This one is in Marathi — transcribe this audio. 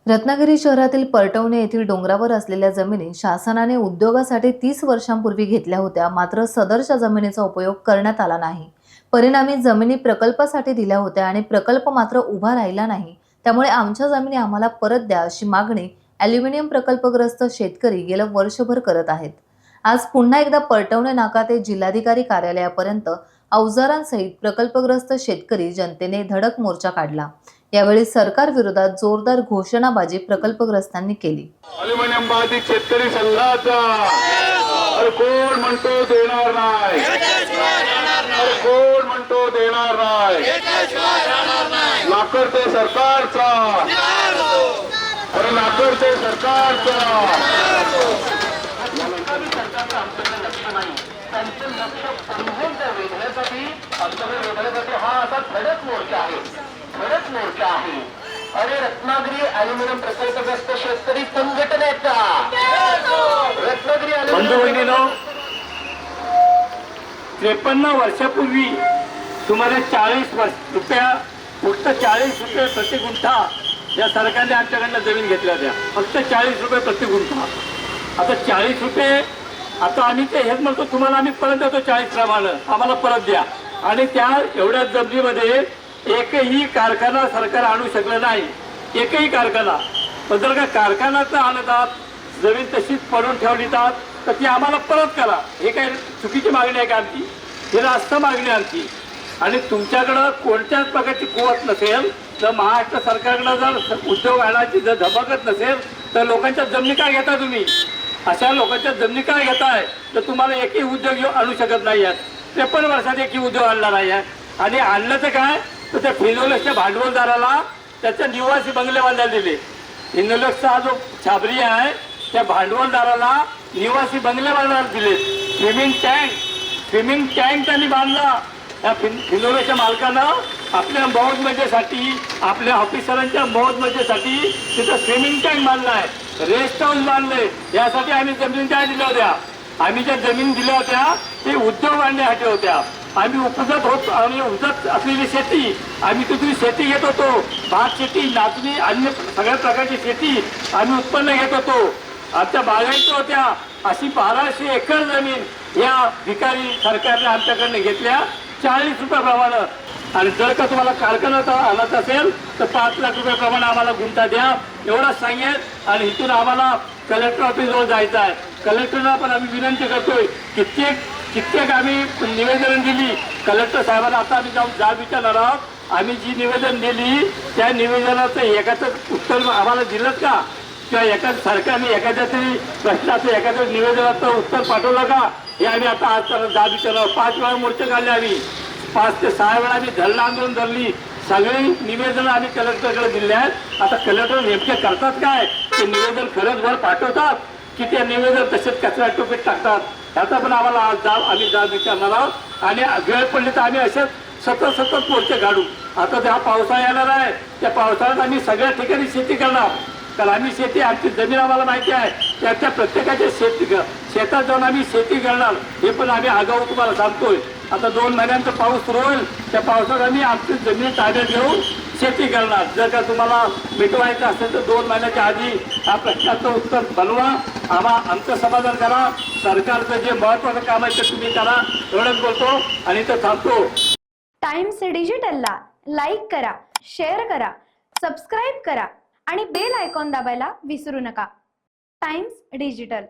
रत्नागिरी शहरातील परटवणे येथील डोंगरावर असलेल्या जमिनी शासनाने उद्योगासाठी 30 वर्षांपूर्वी घेतल्या होत्या, मात्र सदरच्या जमिनीचा उपयोग करण्यात आला नाही। परिणामी जमिनी प्रकल्पासाठी दिल्या होत्या आणि प्रकल्प मात्र उभा राहिला नाही। त्यामुळे आमच्या जमिनी आम्हाला परत द्या अशी मागणी ॲल्युमिनियम प्रकल्पग्रस्त शेतकरी गेल्या वर्षभर करत आहेत। आज पुन्हा एकदा परटवणे नाका ते जिल्हाधिकारी कार्यालयापर्यंत अवजारांसहित प्रकल्पग्रस्त शेतकरी जनतेने धडक मोर्चा काढला। यावेळी सरकार विरोधात जोरदार घोषणाबाजी प्रकल्पग्रस्तांनी केली। ॲल्युमिनियम बाधित शेतकरी संघाचा कोण म्हणतो देणार नाही, कोण म्हणतो देणार नाही, नाकारते सरकारचा, अरे नाकारते सरकारचा। हा असा धडक मोर्चा आहे, धडक मोर्चा आहे। अरे रत्नागिरी ॲल्युमिनियम प्रकल्पग्रस्त शेतकरी संघटनेचा रत्नागिरी बंधू-भगिनींनो, 53 वर्षापूर्वी सुमारे 40 रुपया फक्त 40 रुपये प्रति गुंठा या सरकारने आमच्याकडनं जमीन घेतल्या होत्या, फक्त 40 रुपये प्रति गुंठा। आता 40 रुपये, आता आम्ही ते हेच म्हणतो तुम्हाला आम्ही परत देतो 40 प्रमाणे, आम्हाला परत द्या। आणि त्या एवढ्या जमिनीमध्ये एकही कारखाना सरकार आणू शकलं नाही, एकही कारखाना। पण जर का कारखानाचं आणतात, जमीन तशीच पडून ठेवली तर ती आम्हाला परत करा, हे काय चुकीची मागणी आहे का आमची? ही रास्त मागणी आमची। आणि तुमच्याकडं कोणत्याच प्रकारची कुवत नसेल तर महाराष्ट्र सरकारकडं जर उद्योग आणायची जर धमकत नसेल तर लोकांच्या जमिनी काय घेता तुम्ही? अशा लोकांच्या जमिनी काय घेताय तर तुम्हाला एकही उद्योग आणू शकत नाही आहेत। 53 वर्षात एकही उद्योग आणला नाही आहे। आणि आणलं तर काय, तर त्या फिनोलेक्सच्या भांडवलदाराला त्याच्या निवासी बंगले बांधायला दिले। फिनोलेक्सचा जो छाबरी आहे त्या भांडवलदाराला निवासी बंगले बांधायला दिले। स्विमिंग टँक त्यांनी बांधला। या फिनोलेक्सच्या मालकानं आपल्या मौज मजेसाठी, आपल्या ऑफिसरांच्या मौज मजेसाठी तिथं स्विमिंग टँक बांधला आहे, रेस्ट हाऊस बांधले। यासाठी आम्ही जमीन काय दिल्या होत्या? आम्ही ज्या जमीन दिल्या होत्या ते उद्योग आणण्यासाठी होत्या। आम्ही उपजत होतो आणि उपजत असलेली शेती, आम्ही तिथून शेती घेत होतो, भात शेती, नाचणी, अन्य सगळ्या प्रकारची शेती आम्ही उत्पन्न घेत होतो। आमच्या बागायती होत्या, अशी 1200 एकर जमीन या भिकारी सरकारने आमच्याकडनं घेतल्या 40 रुपयाप्रमाणे। आणि जर का तुम्हाला कारखाना आणायचा असेल तर 5 लाख रुपयाप्रमाणे आम्हाला गुंठा द्या, एवढंच सांगेल। आणि इथून आम्हाला कलेक्टर ऑफिसवर जायचं आहे। कलेक्टरला पण आम्ही विनंती करतोय, कित्येक आम्ही निवेदन दिली कलेक्टर साहेबांना। आता आम्ही जाब विचारणार आहोत। आम्ही जी निवेदन दिली त्या निवेदनाचं एकाचं उत्तर आम्हाला दिलं का? किंवा एका सरकारने एखाद्या तरी प्रश्नाचं एखाद्या निवेदनाचं उत्तर पाठवलं का? हे आम्ही आता आज जाब विचारणार। 5 वेळा मोर्चे काढले आम्ही, 5 ते 6 वेळा आम्ही धरणं आंदोलन धरली। सगळी निवेदनं आम्ही कलेक्टरकडे दिली आहेत। आता कलेक्टर नेमके करतात काय? ते निवेदन खरंच वर पाठवतात की ते निवेदन तसेच कचरा टोपीत टाकतात? त्याचा पण आम्हाला आम्ही जाब विचारणार आहोत। आणि वेळ पडली तर आम्ही असेच सतत मोर्चे काढू। आता हा पावसाळा येणार आहे, त्या पावसाळ्यात आम्ही सगळ्या ठिकाणी शेती करणार। कारण आम्ही शेती, आमची जमीन आम्हाला माहिती आहे, त्या प्रत्येकाच्या शेतात जाऊन आम्ही शेती करणार, हे पण आम्ही आगाऊ तुम्हाला सांगतोय। आता 2 महिन्यांचा पाऊस सुरू होईल, त्या पावसात आम्ही आमची जमीन ताब्यात घेऊन शेती करणार। जर का तुम्हाला मिटवायचं असेल तर 2 महिन्याच्या आधी हा प्रश्नाचं उत्तर बनवा, आमचं समाधान करा। सरकारचं जे महत्त्वाचं काम आहे ते तुम्ही करा, एवढंच बोलतो आणि इथं थांबतो। टाइम्स डिजिटलला लाईक करा, शेअर करा, सबस्क्राईब करा आणि बेल आयकॉन दाबायला विसरू नका। Times digital.